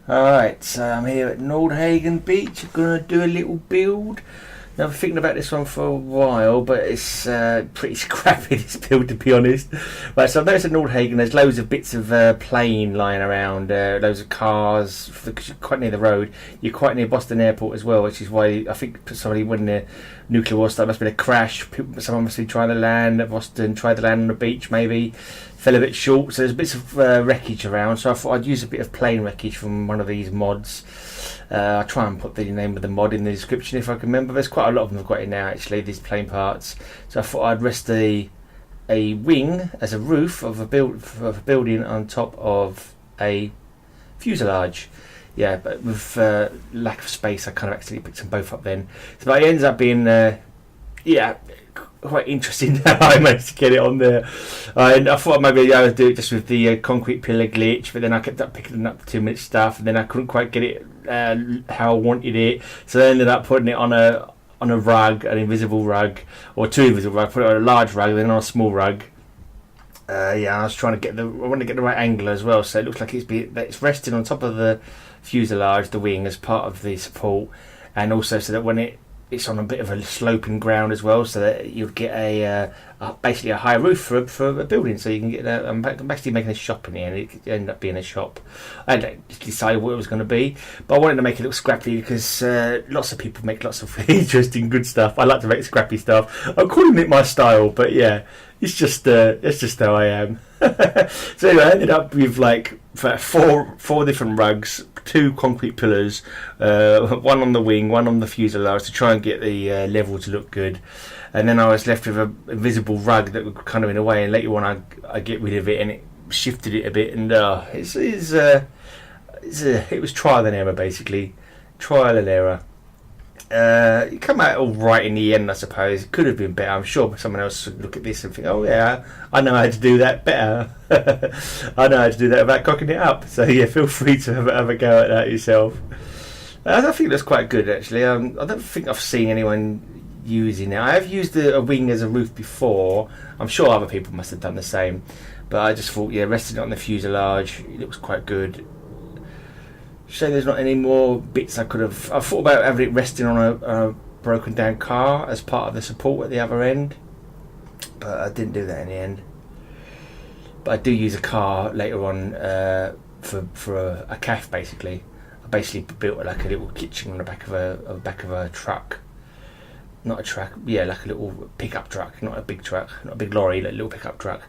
Alright, so I'm here at Nordhagen Beach. I'm going to do a little build. Now, I've been thinking about this one for a while, but it's pretty scrappy, this build, to be honest. Right, so I've noticed at Nordhagen there's loads of bits of plane lying around, loads of cars, because you're quite near the road. You're quite near Boston Airport as well, which is why I think somebody, when the nuclear war started, must have been a crash. Someone must be trying to land at Boston, tried to land on the beach maybe, fell a bit short, so there's bits of wreckage around, so I thought I'd use a bit of plane wreckage from one of these mods. I'll try and put the name of the mod in the description if I can remember. There's quite a lot of them I've got in now actually, these plane parts. So I thought I'd rest a wing as a roof of a building on top of a fuselage. Yeah, but with lack of space I kind of accidentally picked them both up then. So it ends up being quite interesting how I managed to get it on there. And I thought maybe I would do it just with the concrete pillar glitch, but then I kept up picking up 2 minute stuff, and then I couldn't quite get it how I wanted it, so I ended up putting it on a rug, an invisible rug, or 2 invisible rugs. Put it on a large rug, then on a small rug. I was trying to I want to get the right angle as well, so it looks like it's resting on top of the fuselage, the wing, as part of the support, and also so that when it's on a bit of a sloping ground as well, so that you'd get basically a high roof for a building, so you can get I'm actually making a shop in here, and it could end up being a shop. I hadn't decided what it was going to be, but I wanted to make it look scrappy because lots of people make lots of interesting, good stuff. I like to make scrappy stuff. I'm calling it my style, but yeah, it's just how I am. So anyway, I ended up with like four different rugs, 2 concrete pillars, one on the wing, one on the fuselage, to try and get the level to look good. And then I was left with an invisible rug that was kind of in a way, and later on I get rid of it, and it shifted it a bit, and it was trial and error, basically. Trial and error. It came out all right in the end, I suppose. It could have been better. I'm sure someone else would look at this and think, oh yeah, I know how to do that better. I know how to do that without cocking it up. So yeah, feel free to have a go at that yourself. I think that's quite good, actually. I don't think I've seen anyone using it. I have used a wing as a roof before. I'm sure other people must have done the same. But I just thought, yeah, resting it on the fuselage, it looks quite good. Shame there's not any more bits I could have. I thought about having it resting on a broken down car as part of the support at the other end, but I didn't do that in the end. But I do use a car later on for a cafe, basically. I basically built like a little kitchen on the back of a truck. Not a truck, yeah, like a little pickup truck, not a big truck, not a big lorry, like a little pickup truck.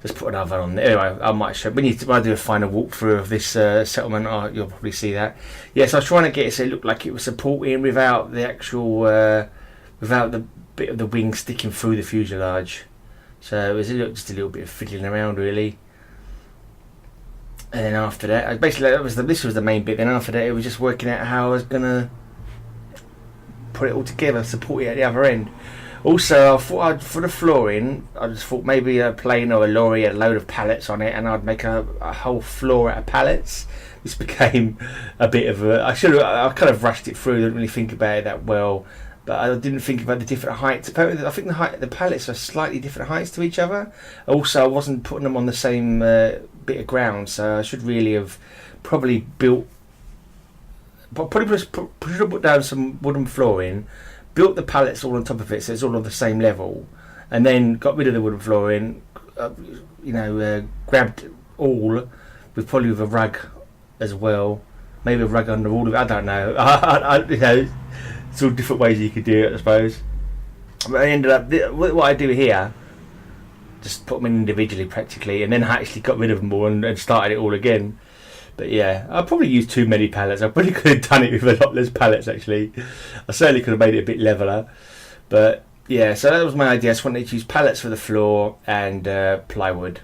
Just put another on there. Anyway, I might show. When I do a final walkthrough of this settlement, you'll probably see that. Yeah, so I was trying to get it so it looked like it was supporting without the actual, without the bit of the wing sticking through the fuselage. So it was just a little bit of fiddling around, really. And then after that, basically this was the main bit. Then after that, it was just working out how I was gonna put it all together, support it at the other end. Also, I thought for the flooring, I just thought maybe a plane or a lorry had a load of pallets on it, and I'd make a whole floor out of pallets. This became a bit of I kind of rushed it through, didn't really think about it that well, but I didn't think about the different heights. Apparently, I think the pallets are slightly different heights to each other. Also, I wasn't putting them on the same bit of ground, so I should really have probably built. But probably just put down some wooden flooring, built the pallets all on top of it, so it's all on the same level, and then got rid of the wooden flooring. Grabbed all with a rug as well, maybe a rug under all of it. I don't know. It's all different ways you could do it, I suppose. But I ended up what I do here, just put them in individually practically, and then I actually got rid of them all and started it all again. But yeah, I probably used too many pallets. I probably could have done it with a lot less pallets, actually. I certainly could have made it a bit leveler. But yeah, so that was my idea. I just wanted to use pallets for the floor and plywood.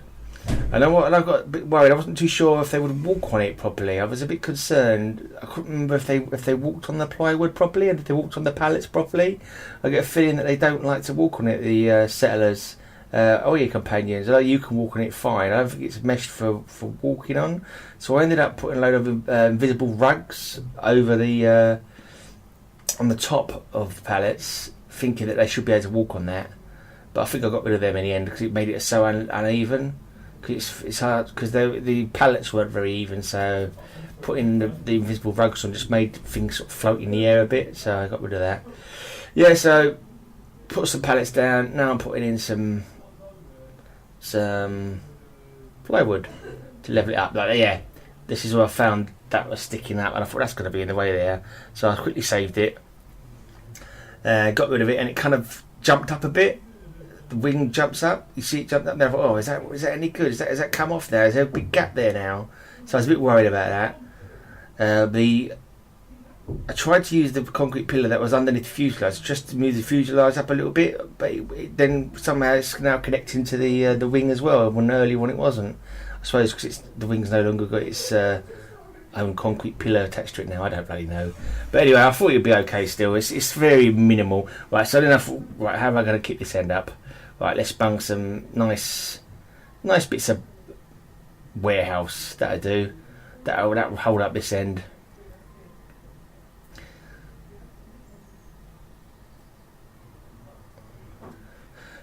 And I got a bit worried. I wasn't too sure if they would walk on it properly. I was a bit concerned. I couldn't remember if they walked on the plywood properly and if they walked on the pallets properly. I get a feeling that they don't like to walk on it, the settlers. Your companions, you can walk on it fine. I don't think it's meshed for walking on. So I ended up putting a load of invisible rugs over on the top of the pallets, thinking that they should be able to walk on that. But I think I got rid of them in the end because it made it so uneven. Cause it's hard because the pallets weren't very even, so putting the invisible rugs on just made things sort of float in the air a bit, so I got rid of that. Yeah, so put some pallets down. Now I'm putting in some plywood to level it up. Like, yeah, this is where I found that was sticking up, and I thought that's going to be in the way there, so I quickly saved it, got rid of it, and it kind of jumped up a bit. The wing jumps up. You see it jump up there. I thought, oh, is that any good? Is that come off there? Is there a big gap there now? So I was a bit worried about that. I tried to use the concrete pillar that was underneath the fuselage just to move the fuselage up a little bit, but then somehow it's now connecting to the wing as well. When earlier when it wasn't, I suppose because the wing's no longer got its own concrete pillar attached to it now. I don't bloody know, but anyway, I thought it'd be okay still. It's very minimal, right? So then I thought, right, how am I going to keep this end up? Right, let's bung some nice bits of warehouse that I do that will hold up this end.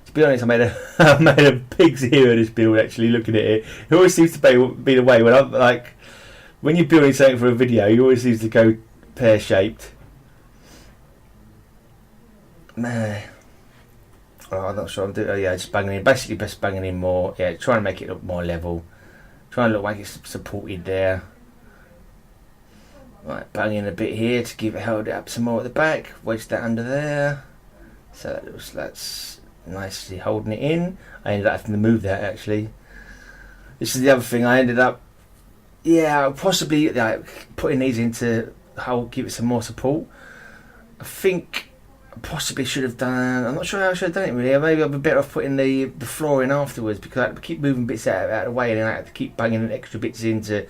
To be honest, I made a pig's ear of this build. Actually, looking at it, it always seems to be the way when I'm like, when you're building something for a video, you always seems to go pear shaped. Oh, I'm not sure I'm doing. Oh yeah, just banging in. Basically, just banging in more. Yeah, trying to make it look more level. Trying to look like it's supported there. Right, banging a bit here to keep it held up some more at the back. Wedge that under there. So that's nicely holding it in. I ended up having to move that actually. This is the other thing. I ended up, possibly putting these in to give it some more support. I think. Possibly should have done. I'm not sure how I should have done it really. Maybe I'd be better off putting the floor in afterwards, because I had to keep moving bits out of the way, and then I had to keep banging extra bits in to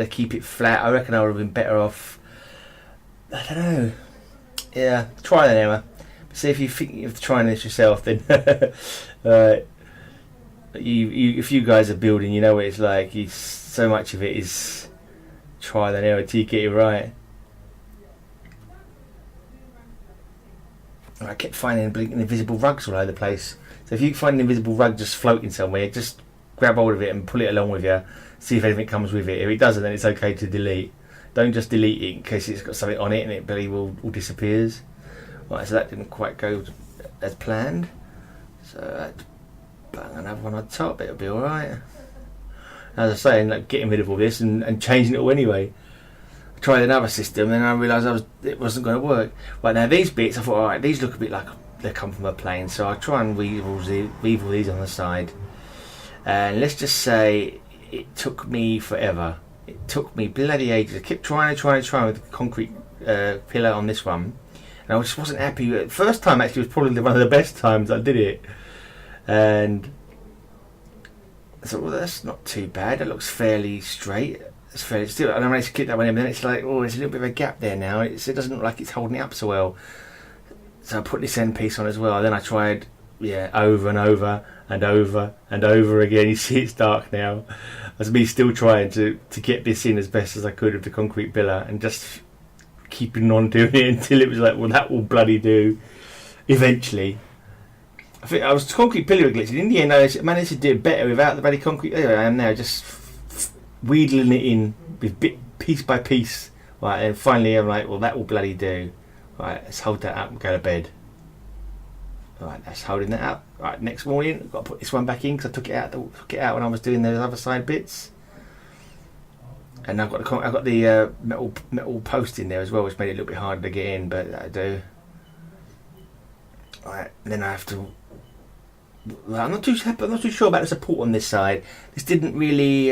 keep it flat. I reckon I would have been better off. I don't know. Yeah, try that, Emma. See if you think of trying this yourself, then. If you guys are building, you know what it's like. So much of it is try and error till you get it right. I kept finding invisible rugs all over the place. So if you find an invisible rug just floating somewhere, just grab hold of it and pull it along with you. See if anything comes with it. If it doesn't, then it's okay to delete. Don't just delete it in case it's got something on it and it bloody all disappears. Right, so that didn't quite go as planned. So I'd bang another one on top. It'll be alright. As I say, like getting rid of all this and changing it all anyway. Tried another system, and I realised it wasn't going to work. Right, now these bits, I thought, alright, these look a bit like they come from a plane, so I try and weave all these on the side. And let's just say it took me forever. It took me bloody ages. I kept trying with the concrete pillar on this one, and I just wasn't happy. The first time actually was probably one of the best times I did it, and I thought, well, that's not too bad. It looks fairly straight. It's fairly still. And I managed to keep that one in, but then it's like, oh, there's a little bit of a gap there now. It doesn't look like it's holding it up so well. So I put this end piece on as well. Then I tried, over and over and over and over again. You see, it's dark now. That's me still trying to get this in as best as I could with the concrete pillar, and just keeping on doing it until it was like, well, that will bloody do. Eventually, I think I was concrete pillar glitching. In the end, I managed to do it better without the bloody concrete. Anyway, I am now just wheedling it in with piece by piece. Right, and finally I'm like, well, that will bloody do. Right, let's hold that up and go to bed. Right, that's holding that up. Right, next morning I've got to put this one back in because I took it out when I was doing those other side bits. And I've got the metal post in there as well, which made it a little bit harder to get in, but that'll do. Right, then I have to. Well, I'm not too sure about the support on this side. This didn't really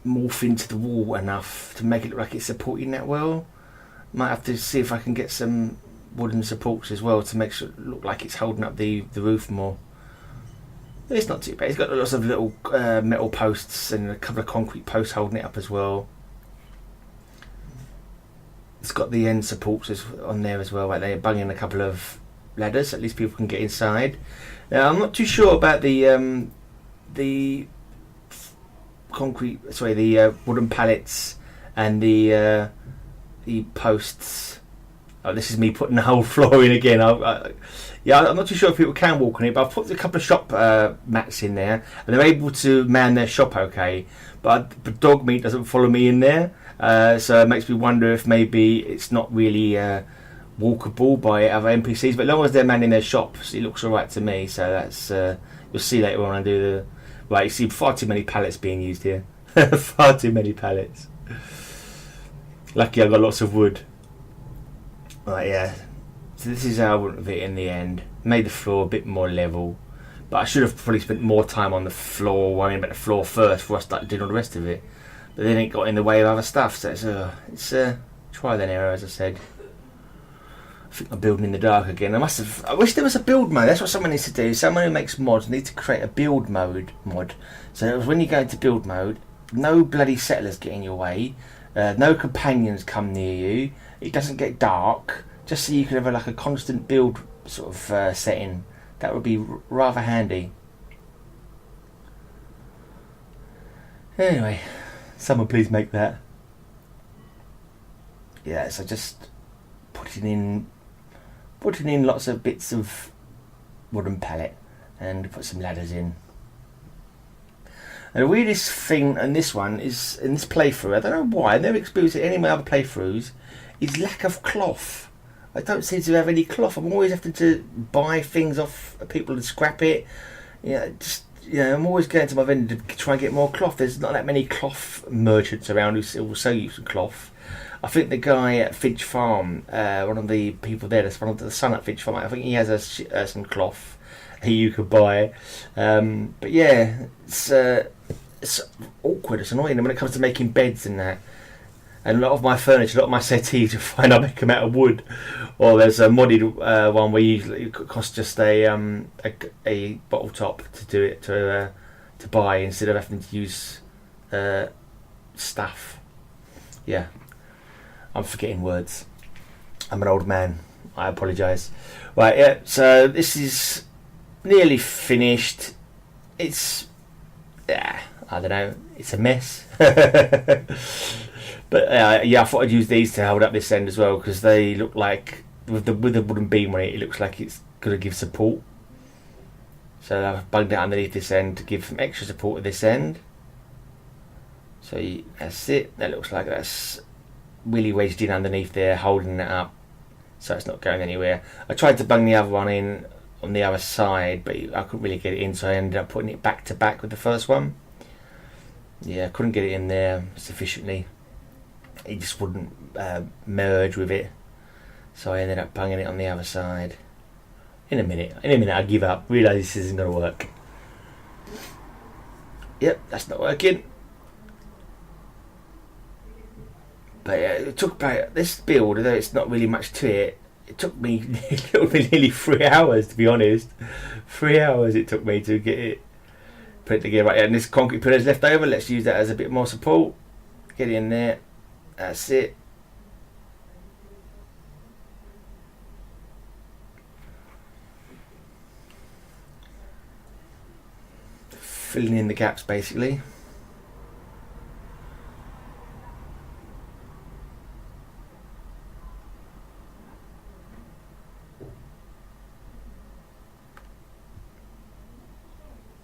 morph into the wall enough to make it look like it's supporting that well. Might have to see if I can get some wooden supports as well to make sure it look like it's holding up the roof more. It's not too bad. It's got lots of little metal posts and a couple of concrete posts holding it up as well. It's got the end supports on there as well. Right, they're bunging a couple of ladders, so at least people can get inside. Now I'm not too sure about the wooden pallets and the posts Oh, this is me putting the whole floor in again. Yeah, I'm not too sure if people can walk on it, but I've put a couple of shop mats in there, and they're able to man their shop okay. But dog meat doesn't follow me in there, so it makes me wonder if maybe it's not really walkable by other NPCs. But as long as they're manning their shops, it looks alright to me. So that's you'll see later when I do the. Right, you see far too many pallets being used here. Far too many pallets. Lucky I got lots of wood. Right, yeah. So this is how I went with it in the end. Made the floor a bit more level. But I should have probably spent more time on the floor, worrying about the floor first before I started doing all the rest of it. But then it got in the way of other stuff. So it's trial and error, as I said. I think I'm building in the dark again. I wish there was a build mode. That's what someone needs to do. Someone who makes mods needs to create a build mode mod. So when you go into build mode, no bloody settlers get in your way. No companions come near you. It doesn't get dark. Just so you can have like a constant build sort of setting. That would be rather handy. Anyway, someone please make that. Yeah, so just putting in lots of bits of wooden pallet and put some ladders in. And the weirdest thing in this one is, in this playthrough, I don't know why, I've never experienced it in any of my other playthroughs, is lack of cloth. I don't seem to have any cloth. I'm always having to buy things off people and scrap it. I'm always going to my vendor to try and get more cloth. There's not that many cloth merchants around who will sell you some cloth. I think the guy at Finch Farm, one of the people there, that's one of the son at Finch Farm, I think he has some cloth you could buy. But yeah, it's awkward, it's annoying when it comes to making beds and that. And a lot of my furniture, a lot of my settees, you find I make them out of wood. Or there's a modded one where it costs just a bottle top to do it, to buy, instead of having to use stuff. Yeah, I'm forgetting words. I'm an old man. I apologise. Right, yeah, so this is nearly finished. It's, I don't know, it's a mess. But yeah, I thought I'd use these to hold up this end as well, because they look like, with the wooden beam on it, it looks like it's going to give support. So I've bugged it underneath this end to give some extra support at this end. So that's it. That looks like that's really wedged in underneath there, holding it up, so it's not going anywhere. I tried to bung the other one in on the other side, but I couldn't really get it in, so I ended up putting it back to back with the first one. Yeah, I couldn't get it in there sufficiently. It just wouldn't merge with it, so I ended up bunging it on the other side. In a minute I give up, realise this isn't going to work. Yep, that's not working. But yeah, it took about this build, although it's not really much to it, it took me nearly 3 hours, to be honest. 3 hours it took me to get it put it together. Right, and this concrete pillar's left over, let's use that as a bit more support. Get it in there. That's it. Filling in the gaps, basically.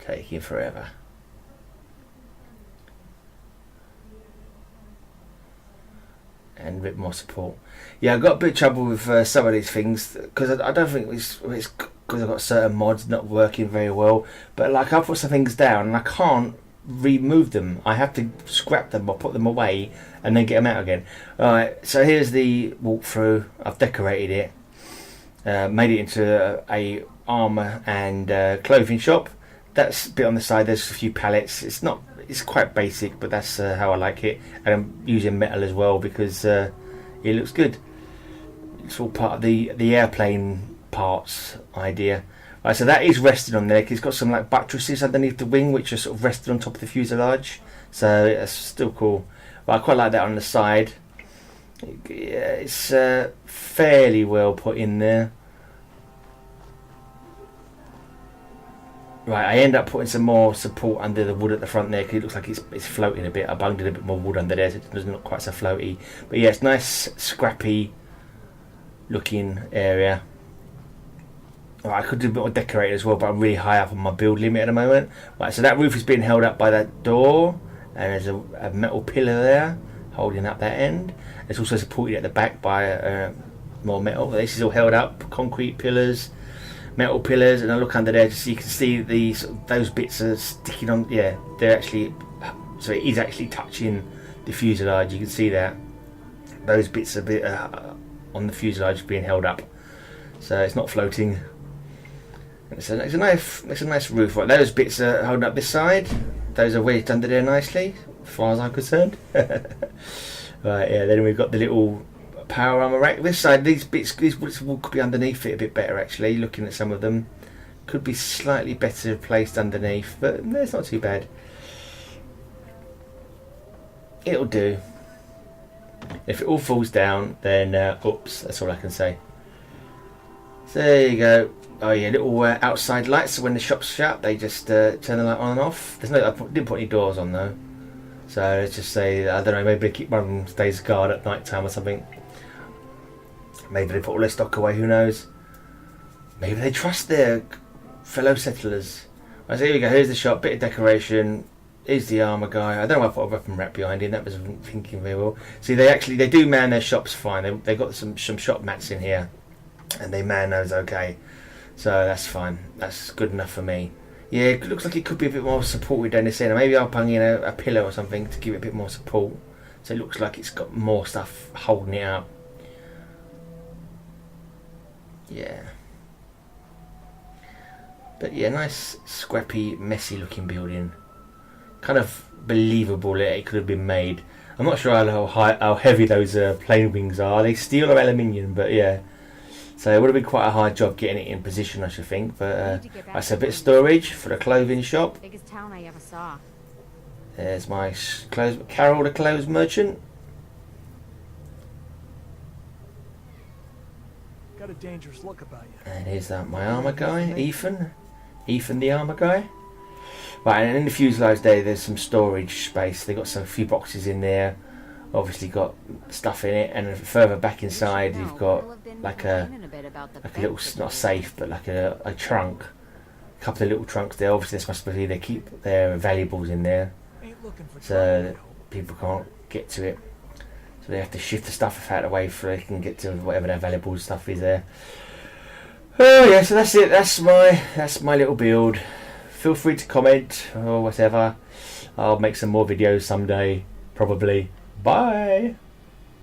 Taking forever. And a bit more support. Yeah, I've got a bit of trouble with some of these things, because I don't think it's because I've got certain mods not working very well. But like, I'll put some things down and I can't remove them. I have to scrap them or put them away and then get them out again. Alright, so here's the walkthrough. I've decorated it, made it into a armour and clothing shop. That's a bit on the side. There's a few pallets. It's quite basic, but that's how I like it. And I'm using metal as well because it looks good. It's all part of the airplane parts idea. Right, so that is resting on there, 'cause it's got some like buttresses underneath the wing, which are sort of rested on top of the fuselage. So it's still cool. But I quite like that on the side. Yeah, it's fairly well put in there. Right, I end up putting some more support under the wood at the front there, because it looks like it's floating a bit. I bunged in a bit more wood under there so it doesn't look quite so floaty. But yeah, it's nice, scrappy looking area. Right, I could do a bit more decorating as well, but I'm really high up on my build limit at the moment. Right, so that roof is being held up by that door, and there's a metal pillar there holding up that end. It's also supported at the back by more metal. This is all held up, concrete pillars, metal pillars, and I look under there just so you can see those bits are sticking on. Yeah, they're actually, so it is actually touching the fuselage. You can see that those bits are bit on the fuselage being held up, so it's not floating. It's a nice roof. Right, those bits are holding up this side. Those are wedged under there nicely, as far as I'm concerned. Right, yeah. Then we've got the little power armor rack. This side, these bits could be underneath it a bit better actually. Looking at some of them, could be slightly better placed underneath, but no, it's not too bad. It'll do. If it all falls down, then oops. That's all I can say. So there you go. Oh yeah, little outside lights. So when the shop's shut, they just turn the light on and off. There's no, I didn't put any doors on though. So let's just say, I don't know, maybe they keep one of them stays guard at night time or something. Maybe they put all their stock away. Who knows? Maybe they trust their fellow settlers. Right, so here we go. Here's the shop. Bit of decoration. Here's the armour guy. I don't know why I put a weapon rack behind him. That wasn't thinking very well. See, they do man their shops fine. They got some shop mats in here, and they man those okay. So that's fine. That's good enough for me. Yeah, it looks like it could be a bit more supported down this end. Maybe I'll put in a pillar or something to give it a bit more support, so it looks like it's got more stuff holding it up. Yeah. But yeah, nice, scrappy, messy looking building. Kind of believable that it could have been made. I'm not sure how heavy those plane wings are. Are they steel or aluminium? But yeah. So it would have been quite a hard job getting it in position, I should think. But that's a bit of storage for the clothing shop. Biggest town I ever saw. There's my Carol, the clothes merchant. Got a dangerous look about you. And here's my armour guy, Ethan. Ethan, the armour guy. Right, and in the fuselage there's some storage space. They got a few boxes in there. Obviously got stuff in it, and further back inside you've got like a little, not a safe, but like a trunk. A couple of little trunks there. Obviously this must be, they keep their valuables in there, so people can't get to it. So they have to shift the stuff out of the way so they can get to whatever their valuable stuff is there. Oh yeah, so that's it. That's my little build. Feel free to comment or whatever. I'll make some more videos someday, probably. Bye.